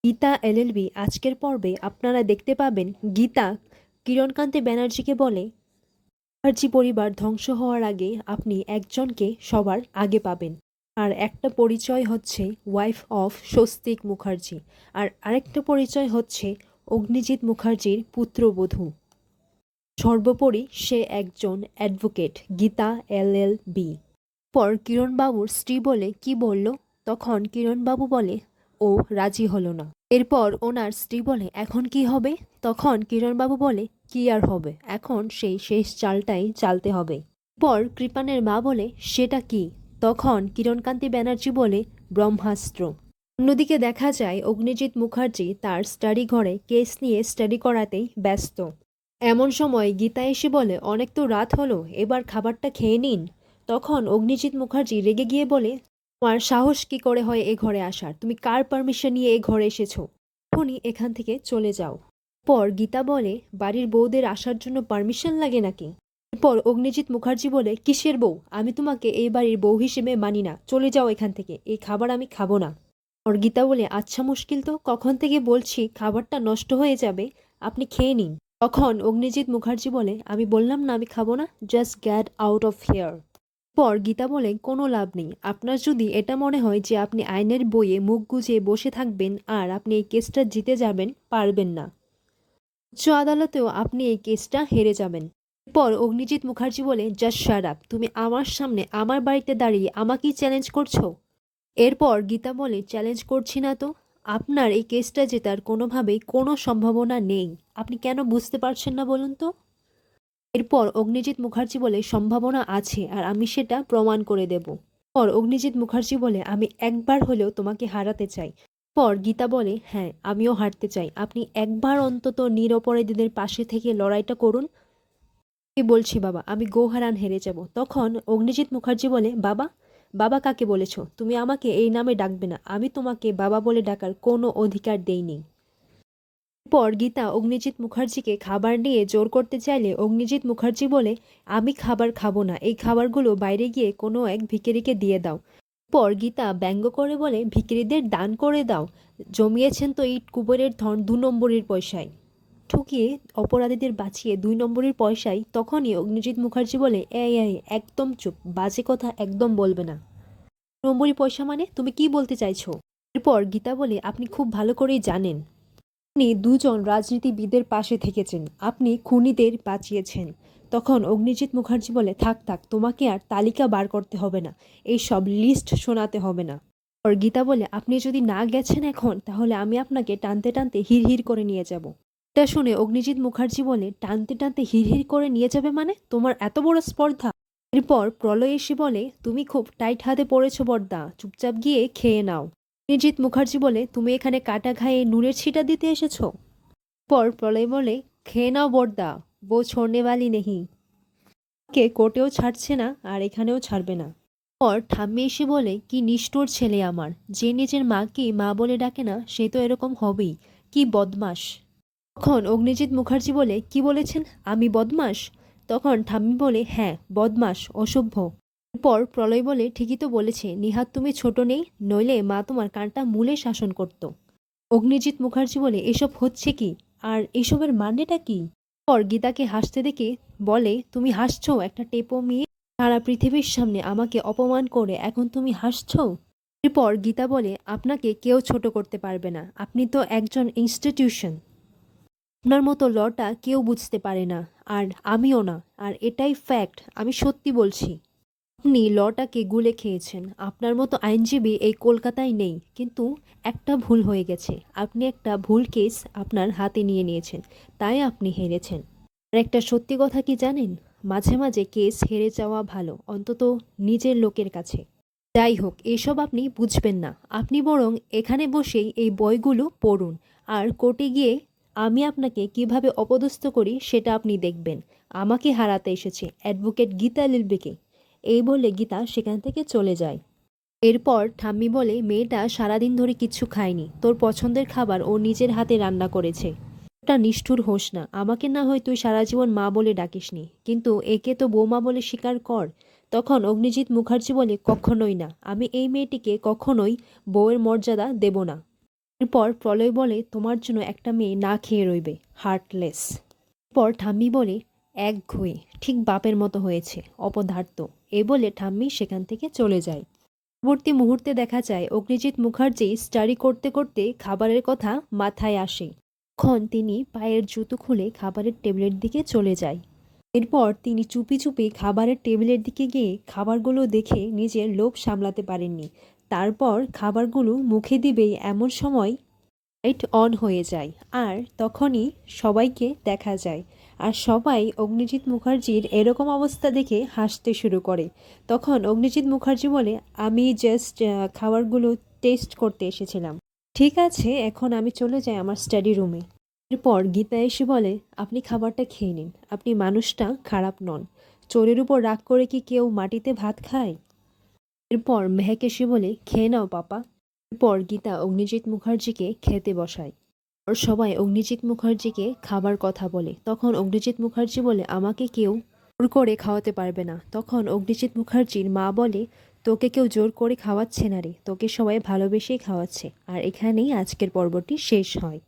Gita LLB আজকের পর্বে আপনারা দেখতে পাবেন গীতা কিরণকান্তি ব্যানার্জিকে বলে, মুখার্জি পরিবার ধ্বংস হওয়ার আগে আপনি একজনকে সবার আগে পাবেন। আর একটা পরিচয় হচ্ছে ওয়াইফ অফ স্বস্তিক মুখার্জি, আর আরেকটা পরিচয় হচ্ছে অগ্নিজিৎ মুখার্জির পুত্রবধূ। সর্বোপরি সে একজন অ্যাডভোকেট, গীতা এলএলবি। পর কিরণবাবুর স্ত্রী বলে, কি বলল? তখন কিরণবাবু বলে, ও রাজি হলো না। এরপর ওনার স্ত্রী বলে, এখন কি হবে? তখন কিরণবাবু বলে, কি আর হবে, এখন সেই শেষ চালটাই চালতে হবে। পর কৃপানের মা বলে, সেটা কি? তখন কিরণকান্তি ব্যানার্জি বলে, ব্রহ্মাস্ত্র। অন্যদিকে দেখা যায় অগ্নিজিৎ মুখার্জি তার স্টাডি ঘরে কেস নিয়ে স্টাডি করাতেই ব্যস্ত। এমন সময় গীতা এসে বলে, অনেক তো রাত হলো, এবার খাবারটা খেয়ে নিন। তখন অগ্নিজিৎ মুখার্জি রেগে গিয়ে বলে, তোমার সাহস কি করে হয় এ ঘরে আসার? তুমি কার পারমিশন নিয়ে এ ঘরে এসেছো? এখনই এখান থেকে চলে যাও। পর গীতা বলে, বাড়ির বউদের আসার জন্য পারমিশন লাগে নাকি? এরপর অগ্নিজিৎ মুখার্জি বলে, কিসের বউ? আমি তোমাকে এই বাড়ির বউ হিসেবে মানি না, চলে যাও এখান থেকে, এই খাবার আমি খাবো না। আর গীতা বলে, আচ্ছা মুশকিল তো, কখন থেকে বলছি খাবারটা নষ্ট হয়ে যাবে, আপনি খেয়ে নিন। তখন অগ্নিজিৎ মুখার্জি বলে, আমি বললাম না আমি খাবো না, just get out of here. পর গীতা বলে, কোনো লাভ নেই, আপনার যদি এটা মনে হয় যে আপনি আইনের বইয়ে মুখ গুজে বসে থাকবেন আর আপনি এই কেসটা জিতে যাবেন, পারবেন না। উচ্চ আদালতেও আপনি এই কেসটা হেরে যাবেন। পর অগ্নিজিৎ মুখার্জি বলে, জাস্ট শাট আপ, তুমি আমার সামনে আমার বাড়িতে দাঁড়িয়ে আমাকেই চ্যালেঞ্জ করছো? এরপর গীতা বলে, চ্যালেঞ্জ করছি না তো, আপনার এই কেসটা জেতার কোনোভাবেই কোনো সম্ভাবনা নেই। আপনি কেন বুঝতে পারছেন না বলুন তো? এরপর অগ্নিজিৎ মুখার্জি বলে, সম্ভাবনা আছে আর আমি সেটা প্রমাণ করে দেব। পর অগ্নিজিৎ মুখার্জি বলে, আমি একবার হলেও তোমাকে হারাতে চাই। পর গীতা বলে, হ্যাঁ আমিও হারতে চাই, আপনি একবার অন্তত নিরপরাধীদের পাশে থেকে লড়াইটা করুন। কি বলছি বাবা, আমি গোহারান হেরে যাব। তখন অগ্নিজিৎ মুখার্জি বলে, বাবা? বাবা কাকে বলেছ? তুমি আমাকে এই নামে ডাকবে না, আমি তোমাকে বাবা বলে ডাকার কোনো অধিকার দেইনি। পর গীতা অগ্নিজিৎ মুখার্জিকে খাবার নিয়ে জোর করতে চাইলে অগ্নিজিৎ মুখার্জি বলে, আমি খাবার খাবো না, এই খাবারগুলো বাইরে গিয়ে কোনো এক ভিখিরিকে দিয়ে দাও। পর গীতা ব্যঙ্গ করে বলে, ভিখিরিদের দান করে দাও, জমিয়েছেন তো ইট কুবেরের ধন 2 নম্বরের পয়সায়। ঠকিয়ে অপরাধীদের বাঁচিয়ে 2 নম্বরের পয়সায়। তখনই অগ্নিজিৎ মুখার্জি বলে, এই এই একদম চুপ, বাজে কথা একদম বলবে না। নম্বরী পয়সা মানে তুমি কি বলতে চাইছো? এরপর গীতা বলে, আপনি খুব ভালো করেই জানেন, আপনি দুজন রাজনীতিবিদের পাশে থেকেছেন, আপনি খুনিদের বাঁচিয়েছেন। তখন অগ্নিজিৎ মুখার্জি বলে, থাক থাক, তোমাকে আর তালিকা বার করতে হবে না, এই সব লিস্ট শোনাতে হবে না। আর গীতা বলে, আপনি যদি না গেছেন এখন, তাহলে আমি আপনাকে টানতে টানতে হিড়হিড় করে নিয়ে যাব। এটা শুনে অগ্নিজিৎ মুখার্জি বলে, টানতে টানতে হিড়হিড় করে নিয়ে যাবে মানে? তোমার এত বড় স্পর্ধা? এরপর প্রলয় এসে বলে, তুমি খুব টাইট হাতে পড়েছো বড়দা, চুপচাপ গিয়ে খেয়ে নাও। অগ্নিজিৎ মুখার্জি বলে, তুমি এখানে কাটা ঘায়ে নুনের ছিটা দিতে এসেছো? পর প্রলয় বলে, খেয়ে নাও বড়দা, বউ ছোড়নে वाली নেহি, কে কোর্টেও ছাড়ছে না আর এখানেও ছাড়বে না। পর ঠাম্মি এসে বলে, কি নিষ্ঠুর ছেলে আমার, যে নিজের মাকে মা বলে ডাকে না সে তো এরকম হবেই, কি বদমাস। তখন অগ্নিজিৎ মুখার্জি বলে, কি বলেছেন, আমি বদমাস? তখন ঠাম্মি বলে, হ্যাঁ বদমাস, অসভ্য। পর প্রলয় বলে, ঠিকই তো বলেছে, নিহাত তুমি ছোট নেই, নইলে মা তোমার কানটা মূলে শাসন করত। অগ্নিজিৎ মুখার্জি বলে, এসব হচ্ছে কি, আর এসবের মানেটা কি? পর গীতাকে হাসতে দেখে বলে, তুমি হাসছো একটা টেপো মেয়ে, সারা পৃথিবীর সামনে আমাকে অপমান করে এখন তুমি হাসছো? এরপর গীতা বলে, আপনাকে কেউ ছোট করতে পারবে না, আপনি তো একজন ইনস্টিটিউশন, আপনার মতো লটা কেউ বুঝতে পারে না, আর আমিও না, আর এটাই ফ্যাক্ট, আমি সত্যি বলছি। আপনি লটাকে গুলে খেয়েছেন, আপনার মতো আইনজীবী এই কলকাতায় নেই, কিন্তু একটা ভুল হয়ে গেছে, আপনি একটা ভুল কেস আপনার হাতে নিয়ে নিয়েছেন, তাই আপনি হেরেছেন। আর একটা সত্যি কথা কি জানেন, মাঝে মাঝে কেস হেরে যাওয়া ভালো, অন্তত নিজের লোকের কাছে। যাই হোক, এসব আপনি বুঝবেন না, আপনি বরং এখানে বসেই এই বইগুলো পড়ুন, আর কোর্টে গিয়ে আমি আপনাকে কিভাবে অপদস্থ করি সেটা আপনি দেখবেন। আমাকে হারাতে এসেছে অ্যাডভোকেট গীতা লিলবিকে। এই বলে গীতা সেখান থেকে চলে যায়। এরপর ঠাম্মি বলে, মেয়েটা সারাদিন ধরে কিচ্ছু খায়নি, তোর পছন্দের খাবার ও নিজের হাতে রান্না করেছে। ওটা নিষ্ঠুর হোস না, আমাকে না হয় তুই সারা জীবন মা বলে ডাকিসনি, কিন্তু একে তো বৌমা বলে স্বীকার কর। তখন অগ্নিজিৎ মুখার্জি বলে, কখনোই না, আমি এই মেয়েটিকে কখনোই বউয়ের মর্যাদা দেব না। এরপর প্রলয় বলে তোমার জন্য একটা মেয়ে না খেয়ে রইবে, হার্টলেস। এরপর ঠাম্মি বলে একঘুয়ে, ঠিক বাপের মতো হয়েছে, অপদার্থ। এই বলে ঠাম্মি সেখান থেকে চলে যায়। পরবর্তী মুহূর্তে দেখা যায় অগ্নিজিৎ মুখার্জি স্টাডি করতে করতে খাবারের কথা মাথায় আসে। তখন তিনি পায়ের জুতো খুলে খাবারের টেবিলের দিকে চলে যায়। এরপর তিনি চুপি চুপি খাবারের টেবিলের দিকে গিয়ে খাবারগুলো দেখে নিজের লোভ সামলাতে পারেননি। তারপর খাবারগুলো মুখে দিবেই এমন সময় লাইট অন হয়ে যায়, আর তখনই সবাইকে দেখা যায়। আর সবাই অগ্নিজিৎ মুখার্জির এরকম অবস্থা দেখে হাসতে শুরু করে। তখন অগ্নিজিৎ মুখার্জি বলে, আমি জাস্ট খাবারগুলো টেস্ট করতে এসেছিলাম। ঠিক আছে, এখন আমি চলে যাই আমার স্টাডি রুমে। এরপর গীতা এসে বলে, আপনি খাবারটা খেয়ে নিন, আপনি মানুষটা খারাপ নন। চোরের উপর রাগ করে কি কেউ মাটিতে ভাত খায়? এরপর মেহেক এসে বলে, খেয়ে নাও পাপা। এরপর গীতা অগ্নিজিৎ মুখার্জিকে খেতে বসায়। আর সবাই অগ্নিজিৎ মুখার্জিকে খাবার কথা বলে। তখন অগ্নিজিৎ মুখার্জি বলে, আমাকে কেউ জোর করে খাওয়াতে পারবে না। তখন অগ্নিজিৎ মুখার্জির মা বলে, তোকে কেউ জোর করে খাওয়াচ্ছে না রে, তোকে সবাই ভালোবেসেই খাওয়াচ্ছে। আর এখানেই আজকের পর্বটি শেষ হয়।